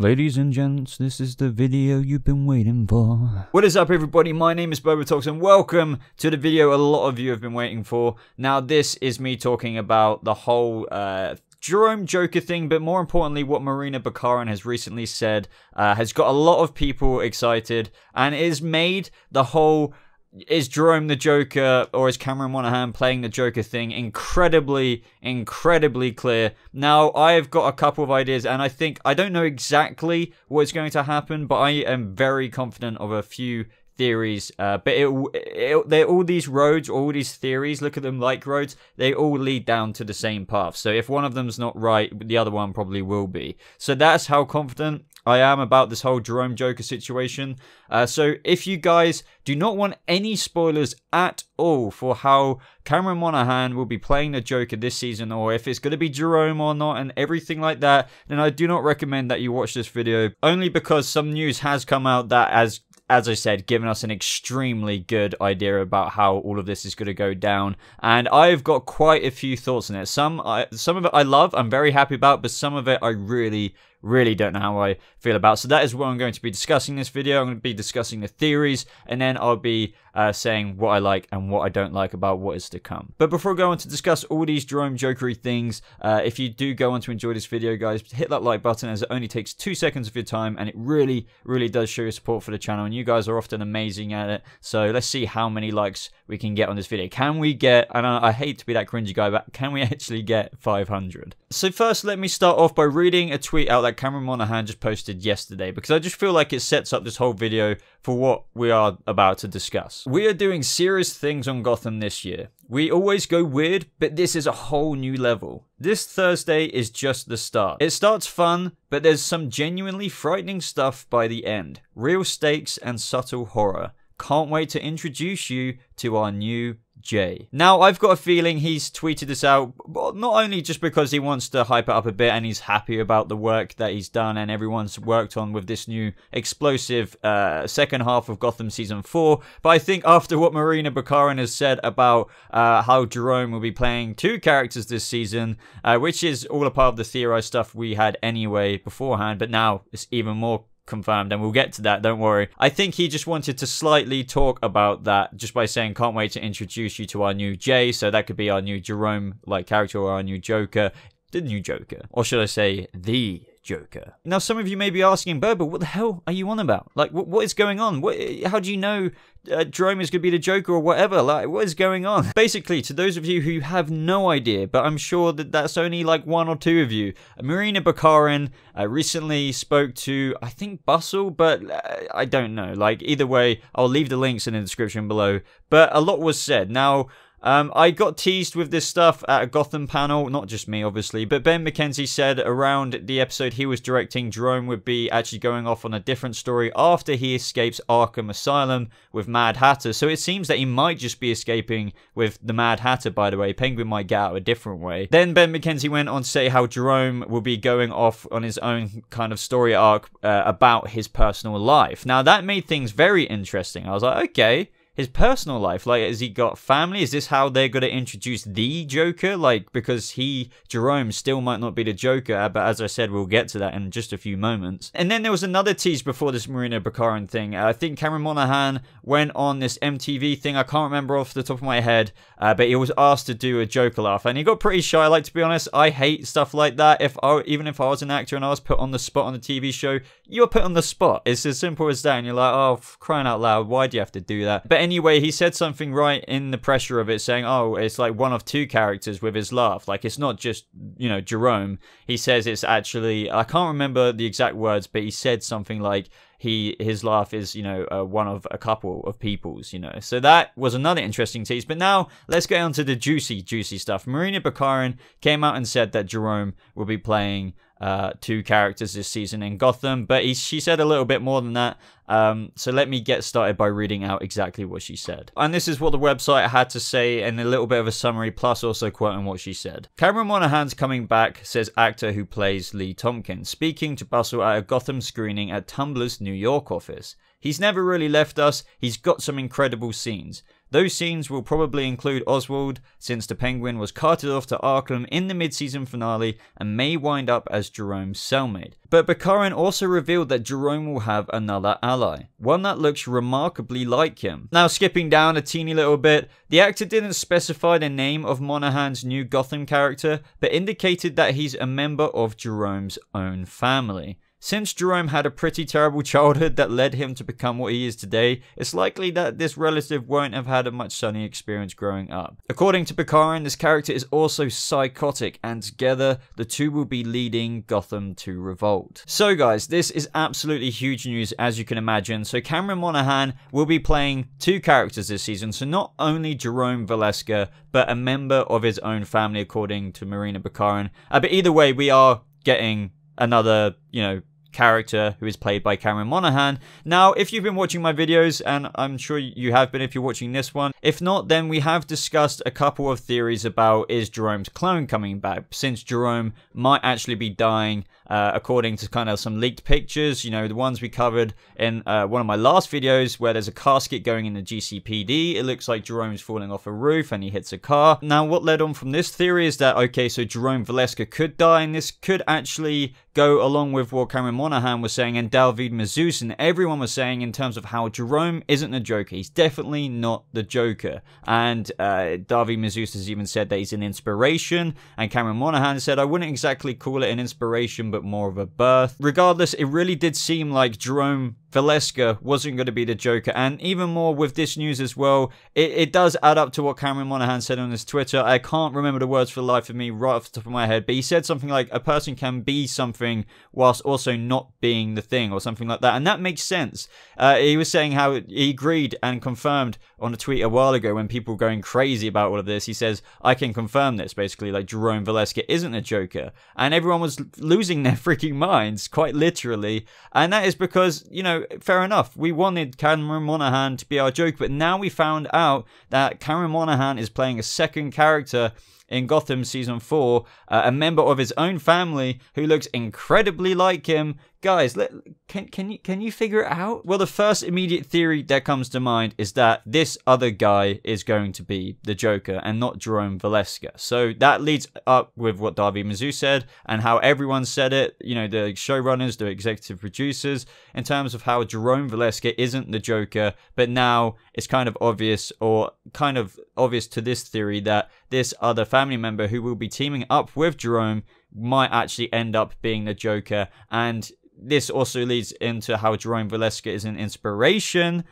Ladies and gents, this is the video you've been waiting for. What is up, everybody? My name is BobaTalks and welcome to the video a lot of you have been waiting for. Now, this is me talking about the whole Jerome Joker thing, but more importantly, what Morena Baccarin has recently said has got a lot of people excited and is made the whole is Jerome the Joker or is Cameron Monaghan playing the Joker thing incredibly clear. Now, I've got a couple of ideas and I don't know exactly what's going to happen, but I am very confident of a few theories. But they're all these roads, all these theories, look at them like roads, they all lead down to the same path. So if one of them's not right, the other one probably will be. So that's how confident I am about this whole Jerome Joker situation. So if you guys do not want any spoilers at all for how Cameron Monaghan will be playing the Joker this season, or if it's going to be Jerome or not and everything like that, then I do not recommend that you watch this video, only because some news has come out that as I said, given us an extremely good idea about how all of this is going to go down. And I've got quite a few thoughts on it. Some of it I love, I'm very happy about, but some of it I really don't know how I feel about. So that is what I'm going to be discussing in this video. I'm going to be discussing the theories, and then I'll be saying what I like and what I don't like about what is to come. But before I go on to discuss all these Jerome Jokery things, if you do go on to enjoy this video, guys, hit that like button, as it only takes 2 seconds of your time, and it really does show your support for the channel, and you guys are often amazing at it. So let's see how many likes we can get on this video. Can we get, and I hate to be that cringy guy, but can we actually get 500? So first, let me start off by reading a tweet out that Cameron Monaghan just posted yesterday, because I just feel like it sets up this whole video for what we are about to discuss. We are doing serious things on Gotham this year. We always go weird, but this is a whole new level. This Thursday is just the start. It starts fun, but there's some genuinely frightening stuff by the end. Real stakes and subtle horror. Can't wait to introduce you to our new Jay. Now, I've got a feeling he's tweeted this out not only just because he wants to hype it up a bit and he's happy about the work that he's done and everyone's worked on with this new explosive second half of Gotham Season 4, but I think after what Morena Baccarin has said about how Jerome will be playing 2 characters this season, which is all a part of the theorized stuff we had anyway beforehand, but now it's even more confirmed, and we'll get to that, don't worry. I think he just wanted to slightly talk about that just by saying, can't wait to introduce you to our new Jay. So that could be our new Jerome like character, or our new Joker, the new Joker, or should I say the Joker. Now, some of you may be asking, Boba, what the hell are you on about? Like, what is going on? How do you know Jerome is going to be the Joker or whatever? Like, what is going on? Basically, to those of you who have no idea, but I'm sure that that's only like 1 or 2 of you, Morena Baccarin recently spoke to, I think, Bustle, but I don't know. Like, either way, I'll leave the links in the description below. But a lot was said. Now, I got teased with this stuff at a Gotham panel, not just me obviously, but Ben McKenzie said around the episode he was directing, Jerome would be actually going off on a different story after he escapes Arkham Asylum with Mad Hatter. So it seems that he might just be escaping with the Mad Hatter, by the way. Penguin might get out a different way. Then Ben McKenzie went on to say how Jerome will be going off on his own kind of story arc about his personal life. Now that made things very interesting. I was like, okay, his personal life, like, has he got family? Is this how they're going to introduce the Joker? Like, because Jerome still might not be the Joker, but as I said, we'll get to that in just a few moments. And then there was another tease before this Morena Baccarin thing. I think Cameron Monaghan went on this MTV thing, I can't remember off the top of my head, but he was asked to do a Joker laugh, and he got pretty shy. Like, to be honest, I hate stuff like that. Even if I was an actor and I was put on the spot on a TV show, you're put on the spot. It's as simple as that, and you're like, oh, crying out loud, why do you have to do that? But anyway, he said something right in the pressure of it, saying, oh, it's like 1 of 2 characters with his laugh. Like, it's not just, you know, Jerome. He says it's actually, I can't remember the exact words, but he said something like his laugh is, you know, 1 of a couple of people's, you know. So that was another interesting tease. But now let's get on to the juicy stuff. Morena Baccarin came out and said that Jerome will be playing 2 characters this season in Gotham, but she said a little bit more than that. So let me get started by reading out exactly what she said. And this is what the website had to say in a little bit of a summary, plus also quoting what she said. Cameron Monaghan's coming back, says actor who plays Lee Tompkins, speaking to Bustle at a Gotham screening at Tumblr's New York office. He's never really left us. He's got some incredible scenes. Those scenes will probably include Oswald, since the Penguin was carted off to Arkham in the mid-season finale and may wind up as Jerome's cellmate. But Bakarin also revealed that Jerome will have another ally, one that looks remarkably like him. Now, skipping down a teeny little bit, the actor didn't specify the name of Monaghan's new Gotham character, but indicated that he's a member of Jerome's own family. Since Jerome had a pretty terrible childhood that led him to become what he is today, it's likely that this relative won't have had a much sunny experience growing up. According to Bakarin, this character is also psychotic, and together, the two will be leading Gotham to revolt. So guys, this is absolutely huge news, as you can imagine. So Cameron Monaghan will be playing two characters this season, so not only Jerome Valeska, but a member of his own family, according to Marina Bakarin. But either way, we are getting another, character who is played by Cameron Monaghan. Now, if you've been watching my videos, and I'm sure you have been if you're watching this one, if not, then we have discussed a couple of theories about is Jerome's clone coming back, since Jerome might actually be dying, according to kind of some leaked pictures, the ones we covered in one of my last videos where there's a casket going in the GCPD. It looks like Jerome's falling off a roof and he hits a car. Now, what led on from this theory is that, okay, so Jerome Valeska could die, and this could actually go along with what Cameron Monaghan was saying and David Mazouz and everyone was saying in terms of how Jerome isn't the Joker. He's definitely not the Joker. And David Mazouz has even said that he's an inspiration, and Cameron Monaghan said, I wouldn't exactly call it an inspiration, but more of a birth. Regardless, it really did seem like Jerome Valeska wasn't going to be the Joker, and even more with this news as well, it does add up to what Cameron Monaghan said on his Twitter. I can't remember the words for the life of me right off the top of my head, but he said something like, a person can be something whilst also not being the thing, or something like that, and that makes sense. He was saying how he agreed and confirmed on a tweet a while ago when people were going crazy about all of this. He says, I can confirm this, basically, like Jerome Valeska isn't a Joker, and everyone was losing their freaking minds, quite literally, and that is because, fair enough, we wanted Cameron Monaghan to be our Joker, but now we found out that Cameron Monaghan is playing a second character in Gotham Season 4, a member of his own family who looks incredibly like him. Guys, can you figure it out? Well, the first immediate theory that comes to mind is that this other guy is going to be the Joker and not Jerome Valeska. So that leads up with what David Mazouz said and how everyone said it, the showrunners, the executive producers, in terms of how Jerome Valeska isn't the Joker, but now it's kind of obvious, or kind of obvious to this theory, that this other family member who will be teaming up with Jerome might actually end up being the Joker. And this also leads into how Jerome Valeska is an inspiration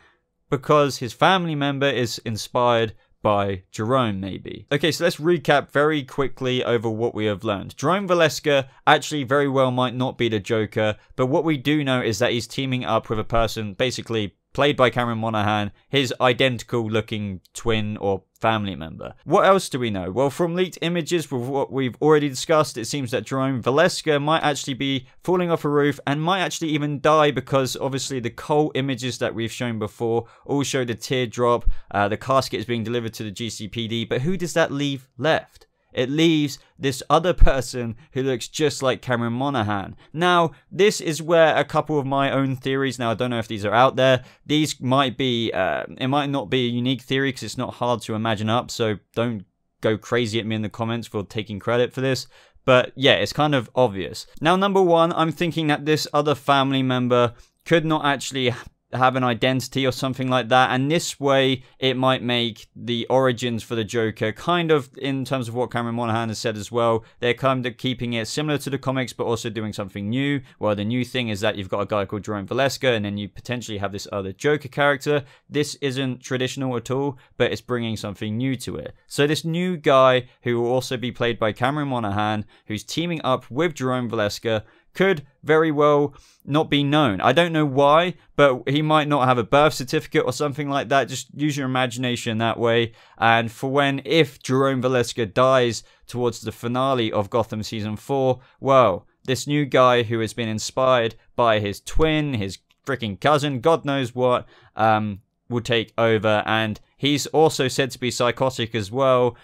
because his family member is inspired by Jerome, maybe. Okay, so let's recap very quickly over what we have learned. Jerome Valeska actually very well might not be the Joker, but what we do know is that he's teaming up with a person basically played by Cameron Monaghan, his identical looking twin or family member. What else do we know? Well, from leaked images with what we've already discussed, it seems that Jerome Valeska might actually be falling off a roof and might actually even die, because obviously the Cole images that we've shown before all show the teardrop, the casket is being delivered to the GCPD, but who does that leave left? It leaves this other person who looks just like Cameron Monaghan. Now, this is where a couple of my own theories, now I don't know if these are out there, these might be, it might not be a unique theory because it's not hard to imagine up, so don't go crazy at me in the comments for taking credit for this. But yeah, it's kind of obvious. Now, number one, I'm thinking that this other family member could not actually have an identity or something like that, and this way it might make the origins for the Joker kind of, in terms of what Cameron Monaghan has said as well, they're kind of keeping it similar to the comics but also doing something new. Well, the new thing is that you've got a guy called Jerome Valeska and then you potentially have this other Joker character. This isn't traditional at all, but it's bringing something new to it. So this new guy, who will also be played by Cameron Monaghan, who's teaming up with Jerome Valeska, could very well not be known. I don't know why, but he might not have a birth certificate or something like that. Just use your imagination that way. And for when, if Jerome Valeska dies towards the finale of Gotham Season 4, well, this new guy who has been inspired by his twin, his freaking cousin, God knows what, will take over. And he's also said to be psychotic as well.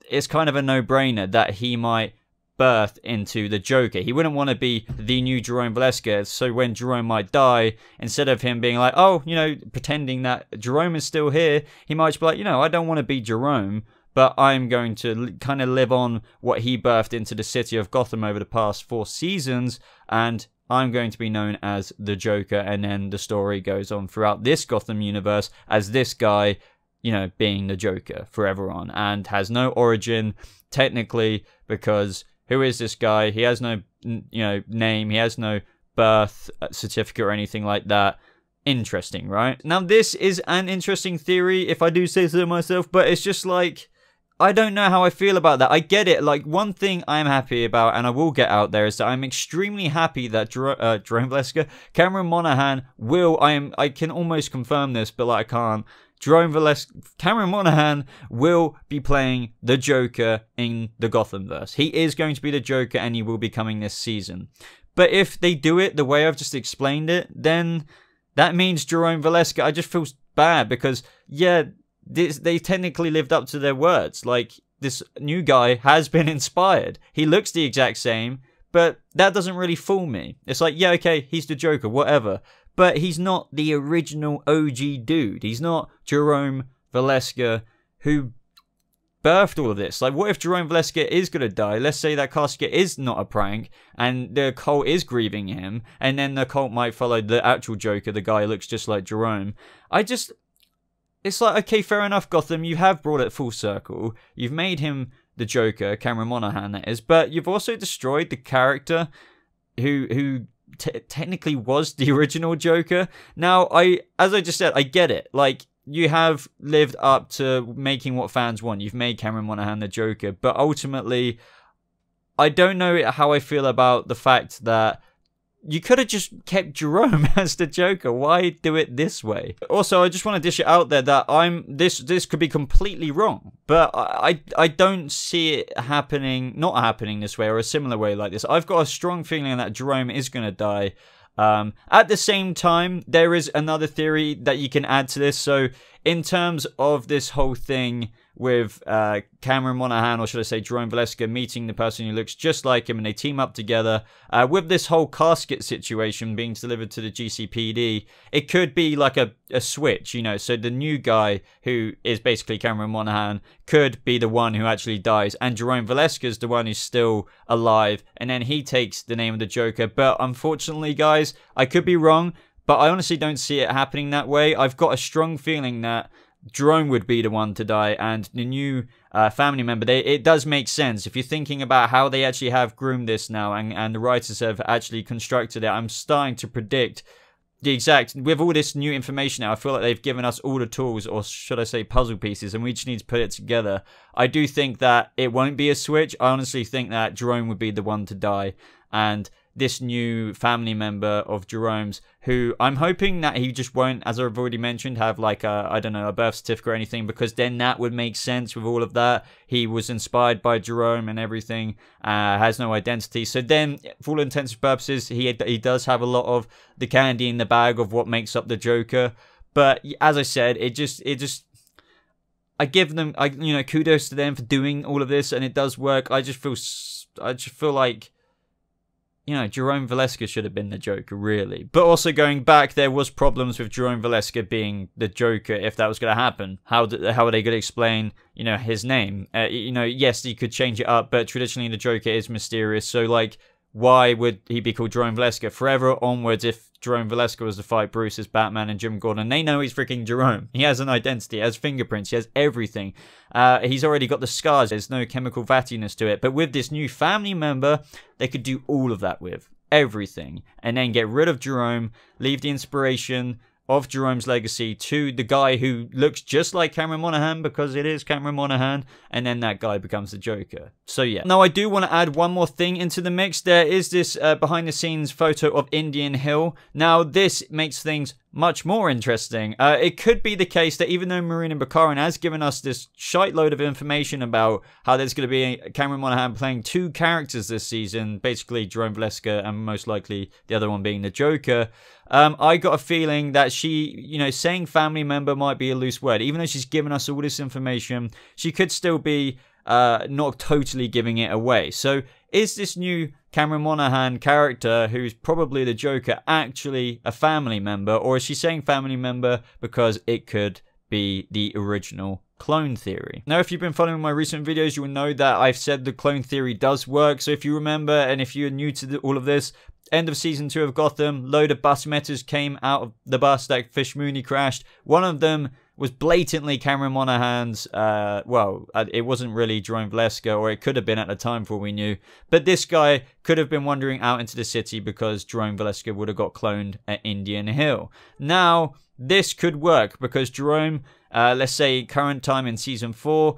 It's kind of a no-brainer that he might birthed into the Joker. He wouldn't want to be the new Jerome Valeska, so when Jerome might die, instead of him being like, oh, you know, pretending that Jerome is still here, he might just be like, you know, I don't want to be Jerome, but I'm going to kind of live on what he birthed into the city of Gotham over the past 4 seasons, and I'm going to be known as the Joker. And then the story goes on throughout this Gotham universe as this guy, you know, being the Joker forever on, and has no origin technically, because who is this guy? He has no, you know, name. He has no birth certificate or anything like that. Interesting, right? Now, this is an interesting theory, if I do say so myself, but it's just like, I don't know how I feel about that. I get it. Like, one thing I'm happy about, and I will get out there, is that I'm extremely happy that Jerome Valeska, Cameron Monaghan will, I can almost confirm this, but like I can't. Cameron Monaghan will be playing the Joker in the Gothamverse. He is going to be the Joker, and he will be coming this season. But if they do it the way I've just explained it, then that means Jerome Valeska, I just feel bad, because, yeah, they technically lived up to their words. Like, this new guy has been inspired. He looks the exact same, but that doesn't really fool me. It's like, yeah, okay, he's the Joker, whatever. But he's not the original OG dude. He's not Jerome Valeska, who birthed all of this. Like, what if Jerome Valeska is going to die? Let's say that casket is not a prank, and the cult is grieving him, and then the cult might follow the actual Joker, the guy who looks just like Jerome. It's like, okay, fair enough, Gotham, you have brought it full circle. You've made him the Joker, Cameron Monaghan, that is, but you've also destroyed the character who technically was the original Joker. Now, as I just said, I get it. Like, you have lived up to making what fans want. You've made Cameron Monaghan the Joker, but ultimately, I don't know how I feel about the fact that you could have just kept Jerome as the Joker. Why do it this way? Also, I just want to dish it out there that this could be completely wrong, but I don't see it not happening this way or a similar way like this. I've got a strong feeling that Jerome is going to die. At the same time, there is another theory that you can add to this. So in terms of this whole thing with Cameron Monaghan, or should I say Jerome Valeska, meeting the person who looks just like him, and they team up together, with this whole casket situation being delivered to the GCPD, it could be like a switch, you know, so the new guy who is basically Cameron Monaghan could be the one who actually dies, and Jerome Valeska is the one who's still alive, and then he takes the name of the Joker. But unfortunately, guys, I could be wrong, but I honestly don't see it happening that way. I've got a strong feeling that Jerome would be the one to die, and the new family member, it does make sense. If you're thinking about how they actually have groomed this now, and the writers have actually constructed it, I'm starting to predict the exact, with all this new information now, I feel like they've given us all the tools, or should I say puzzle pieces, and we just need to put it together. I do think that it won't be a switch. I honestly think that Jerome would be the one to die, and this new family member of Jerome's, who I'm hoping that he just won't, as I've already mentioned, have like a, I don't know, a birth certificate or anything, because then that would make sense with all of that. He was inspired by Jerome and everything, has no identity. So then, for all intents and purposes, he does have a lot of the candy in the bag of what makes up the Joker. But as I said, it just I give them, you know, kudos to them for doing all of this, and it does work. I just feel like, you know, Jerome Valeska should have been the Joker, really. But also going back, there was problems with Jerome Valeska being the Joker if that was going to happen. How are they going to explain, you know, his name? You know, yes, you could change it up, but traditionally the Joker is mysterious. So, like, why would he be called Jerome Valeska? Forever onwards, if Jerome Valeska was to fight Bruce as Batman and Jim Gordon, they know he's freaking Jerome. He has an identity, he has fingerprints, he has everything. He's already got the scars, there's no chemical fattiness to it. But with this new family member, they could do all of that with everything, and then get rid of Jerome, leave the inspiration of Jerome's legacy to the guy who looks just like Cameron Monaghan, because it is Cameron Monaghan, and then that guy becomes the Joker. So yeah. Now I do want to add one more thing into the mix. There is this behind the scenes photo of Indian Hill. Now this makes things much more interesting. It could be the case that even though Marina Bakarin has given us this shite load of information about how there's going to be Cameron Monaghan playing 2 characters this season, basically Jerome Valeska and most likely the other one being the Joker, I got a feeling that she, you know, saying family member might be a loose word. Even though she's given us all this information, she could still be not totally giving it away. So is this new Cameron Monaghan character, who's probably the Joker, actually a family member? Or is she saying family member because it could be the original clone theory? Now, if you've been following my recent videos, you will know that I've said the clone theory does work. So if you remember, and if you're new to all of this, end of season 2 of Gotham, load of bus metas came out of the bus that Fish Mooney crashed. One of them was blatantly Cameron Monaghan's, it wasn't really Jerome Valeska, or it could have been at the time for all we knew. But this guy could have been wandering out into the city because Jerome Valeska would have got cloned at Indian Hill. Now, this could work because Jerome, let's say current time in season 4,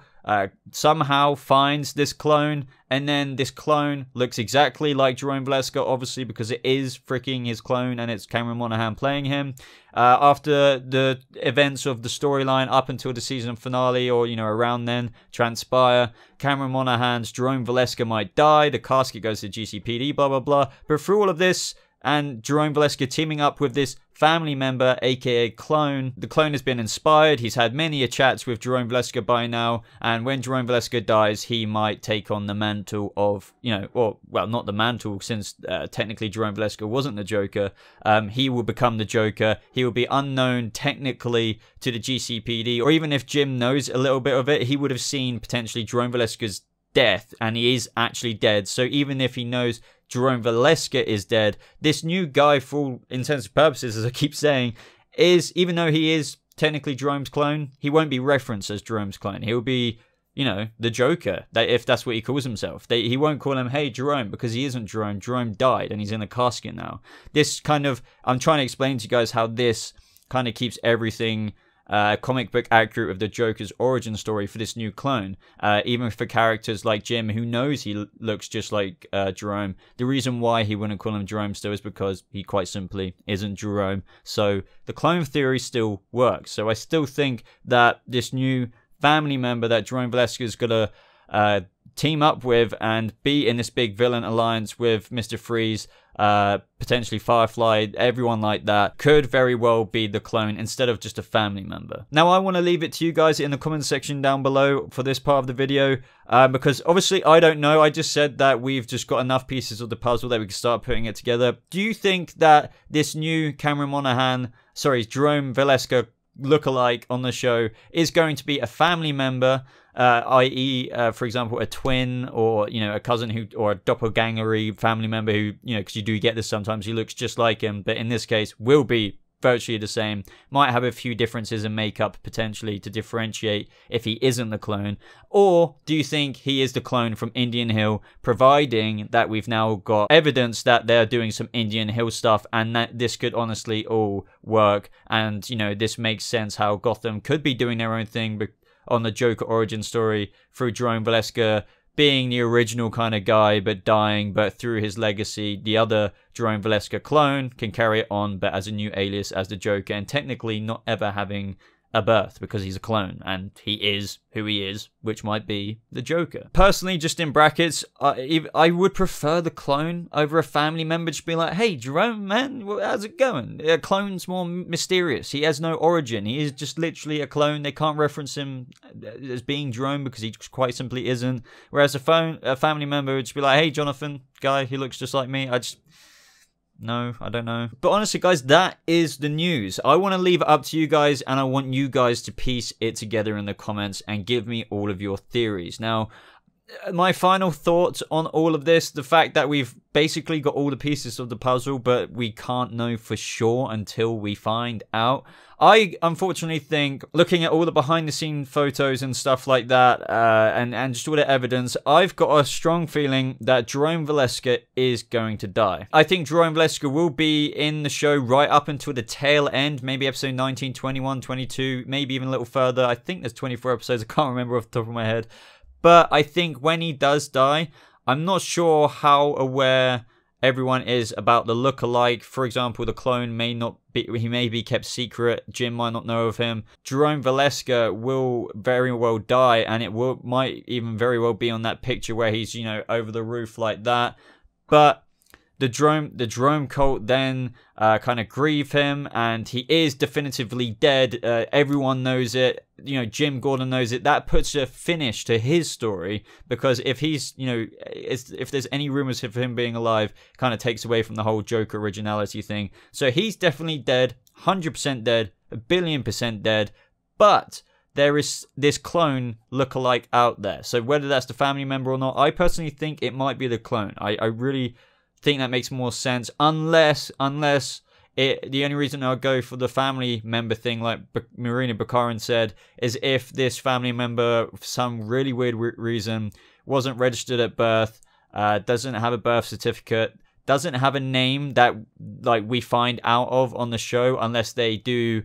somehow finds this clone, and then this clone looks exactly like Jerome Valeska, obviously, because it is freaking his clone and it's Cameron Monaghan playing him. After the events of the storyline up until the season finale, or, you know, around then, transpire, Cameron Monaghan's Jerome Valeska might die, the casket goes to GCPD, blah, blah, blah. But through all of this, and Jerome Valeska teaming up with this family member, aka clone. The clone has been inspired. He's had many a chats with Jerome Valeska by now, and when Jerome Valeska dies, he might take on the mantle of, you know, or, well, not the mantle, since technically Jerome Valeska wasn't the Joker. He will become the Joker. He will be unknown technically to the GCPD, or even if Jim knows a little bit of it, he would have seen potentially Jerome Valeska's death, and he is actually dead. So even if he knows Jerome Valeska is dead, this new guy, for all intents and purposes, as I keep saying, is, even though he is technically Jerome's clone, he won't be referenced as Jerome's clone. He'll be, you know, the Joker, if that's what he calls himself. He won't call him, hey, Jerome, because he isn't Jerome. Jerome died, and he's in a casket now. This kind of, I'm trying to explain to you guys how this kind of keeps everything comic book accurate of the Joker's origin story for this new clone. Even for characters like Jim, who knows he looks just like Jerome, the reason why he wouldn't call him Jerome still is because he quite simply isn't Jerome. So the clone theory still works. So I still think that this new family member that Jerome Valeska is going to team up with and be in this big villain alliance with Mr. Freeze, potentially Firefly, everyone like that, could very well be the clone instead of just a family member. Now, I want to leave it to you guys in the comment section down below for this part of the video, because obviously I don't know. I just said that we've just got enough pieces of the puzzle that we can start putting it together. Do you think that this new Cameron Monaghan, sorry, Jerome Valeska lookalike on the show is going to be a family member, i.e., for example, a twin, or, you know, a cousin who, or a doppelganger-y family member who, you know, because you do get this sometimes, he looks just like him, but in this case will be virtually the same, might have a few differences in makeup potentially to differentiate if he isn't the clone? Or do you think he is the clone from Indian Hill, providing that we've now got evidence that they're doing some Indian Hill stuff, and that this could honestly all work, and, you know, this makes sense how Gotham could be doing their own thing on the Joker origin story through Jerome Valeska being the original kind of guy but dying, but through his legacy the other Jerome Valeska clone can carry it on, but as a new alias as the Joker, and technically not ever having a birth because he's a clone and he is who he is, which might be the Joker. Personally, just in brackets, I would prefer the clone over a family member. Just be like, hey, Jerome, man, how's it going? A clone's more mysterious. He has no origin. He is just literally a clone. They can't reference him as being Jerome because he quite simply isn't. Whereas a family member would just be like, hey, Jonathan, guy, he looks just like me. No, I don't know. But honestly, guys, that is the news. I want to leave it up to you guys, and I want you guys to piece it together in the comments and give me all of your theories. Now, my final thoughts on all of this, the fact that we've basically got all the pieces of the puzzle, but we can't know for sure until we find out. I unfortunately think, looking at all the behind-the-scene photos and stuff like that, and just all the evidence, I've got a strong feeling that Jerome Valeska is going to die. I think Jerome Valeska will be in the show right up until the tail end, maybe episode 19, 21, 22, maybe even a little further. I think there's 24 episodes, I can't remember off the top of my head. But I think when he does die, I'm not sure how aware everyone is about the look-alike. For example, the clone may not be, he may be kept secret. Jim might not know of him. Jerome Valeska will very well die, and it might even very well be on that picture where he's, you know, over the roof like that. But the Jerome cult then kind of grieve him, and he is definitively dead. Everyone knows it. You know, Jim Gordon knows it. That puts a finish to his story, because if he's, you know, if there's any rumors of him being alive, kind of takes away from the whole Joker originality thing. So he's definitely dead, 100% dead, 1,000,000,000% dead. But there is this clone lookalike out there. So whether that's the family member or not, I personally think it might be the clone. I really think that makes more sense, unless the only reason I'll go for the family member thing, like Marina Bakarin said, is if this family member, for some really weird reason, wasn't registered at birth, doesn't have a birth certificate, doesn't have a name that like we find out of on the show, unless they do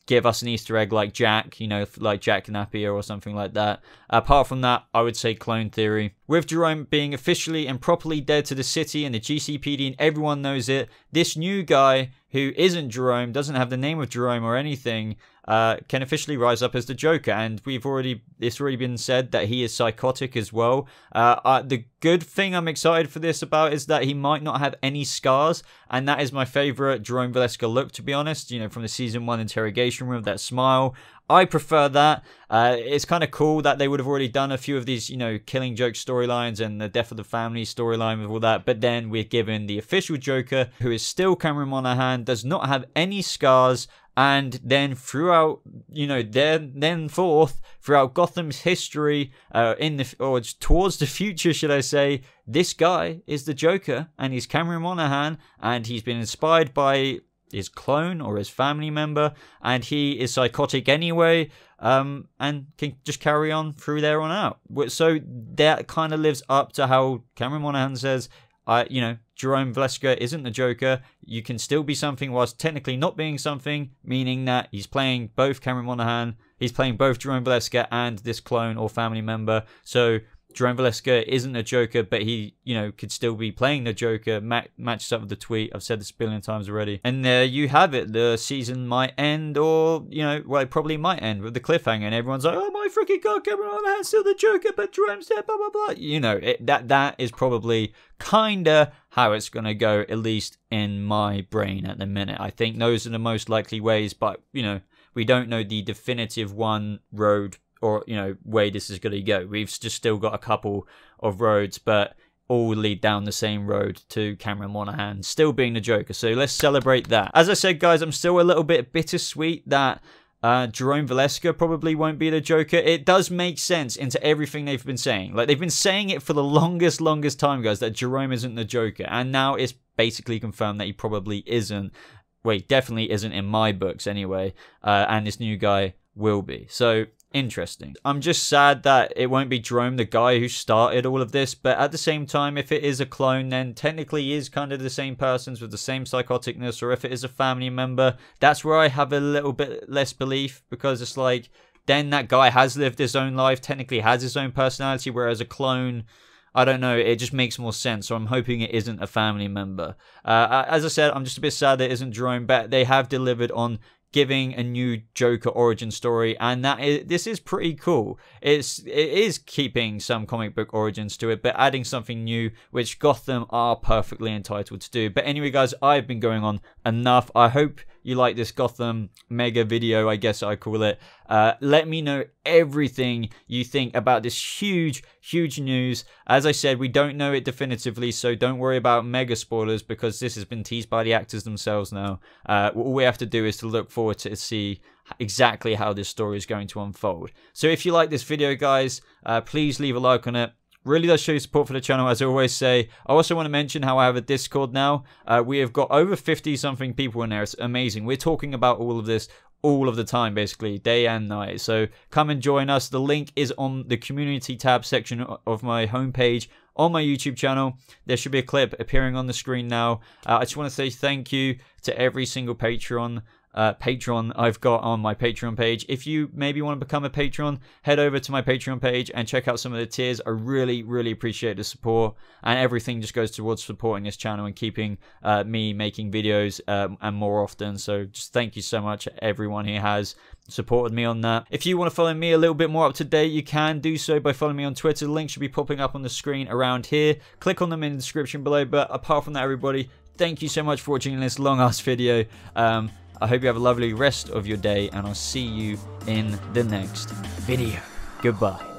give us an Easter egg like Jack, you know, like Jack Napier or something like that. Apart from that, I would say clone theory. With Jerome being officially and properly dead to the city and the GCPD and everyone knows it, this new guy who isn't Jerome, doesn't have the name of Jerome or anything, can officially rise up as the Joker. And it's already been said that he is psychotic as well. The good thing I'm excited for this about is that he might not have any scars, and that is my favorite Jerome Valeska look, to be honest. You know, from the season 1 interrogation room, that smile, I prefer that. It's kind of cool that they would have already done a few of these, you know, Killing Joke storylines and the Death of the Family storyline with all that, but then we're given the official Joker, who is still Cameron Monaghan, does not have any scars, and then throughout, you know, then forth throughout Gotham's history, towards the future, should I say, this guy is the Joker, and he's Cameron Monaghan, and he's been inspired by his clone or his family member, and he is psychotic anyway, and can just carry on through there on out. So that kind of lives up to how Cameron Monaghan says, you know, Jerome Valeska isn't the Joker. You can still be something whilst technically not being something, meaning that he's playing both Cameron Monaghan, he's playing both Jerome Valeska and this clone or family member. So Jerome Valeska isn't a Joker, but he, you know, could still be playing the Joker. Matches up with the tweet. I've said this a billion times already. And there you have it. The season might end, or, you know, well, it probably might end with the cliffhanger. And everyone's like, oh my freaking god, Cameron Monaghan's still the Joker, but Jerome's dead, blah, blah, blah. You know, that is probably kind of how it's going to go, at least in my brain at the minute. I think those are the most likely ways, but, you know, we don't know the definitive one road or, you know, way this is going to go. We've just still got a couple of roads, but all lead down the same road to Cameron Monaghan still being the Joker. So let's celebrate that. As I said, guys, I'm still a little bit bittersweet that Jerome Valeska probably won't be the Joker. It does make sense into everything they've been saying. Like, they've been saying it for the longest time, guys, that Jerome isn't the Joker. And now it's basically confirmed that he probably isn't. Wait, definitely isn't in my books anyway. And this new guy will be. So interesting. I'm just sad that it won't be Jerome, the guy who started all of this, but at the same time, if it is a clone, then technically he is kind of the same persons with the same psychoticness, or if it is a family member, that's where I have a little bit less belief, because it's like, then that guy has lived his own life, technically has his own personality, whereas a clone, I don't know, it just makes more sense. So I'm hoping it isn't a family member. As I said, I'm just a bit sad that it isn't Jerome, but they have delivered on giving a new Joker origin story, and this is pretty cool. It is keeping some comic book origins to it, but adding something new, which Gotham are perfectly entitled to do. But anyway, guys, I've been going on enough. I hope you like this Gotham mega video, I guess I call it. Let me know everything you think about this huge news. As I said, we don't know it definitively, so don't worry about mega spoilers, because this has been teased by the actors themselves now. All we have to do is to look forward to see exactly how this story is going to unfold. So if you like this video, guys, please leave a like on it. Really does show your support for the channel, as I always say. I also want to mention how I have a Discord now. We have got over 50-something people in there. It's amazing. We're talking about all of this all of the time, basically, day and night. So come and join us. The link is on the community tab section of my homepage on my YouTube channel. There should be a clip appearing on the screen now. I just want to say thank you to every single Patreon Patreon I've got on my Patreon page. If you maybe want to become a patron, head over to my Patreon page and check out some of the tiers. I really appreciate the support, and everything just goes towards supporting this channel and keeping me making videos and more often. So just thank you so much everyone who has supported me on that. If you want to follow me a little bit more up to date, you can do so by following me on Twitter. The link should be popping up on the screen around here. Click on them in the description below. But apart from that, everybody, thank you so much for watching this long ass video. I hope you have a lovely rest of your day, and I'll see you in the next video. Goodbye.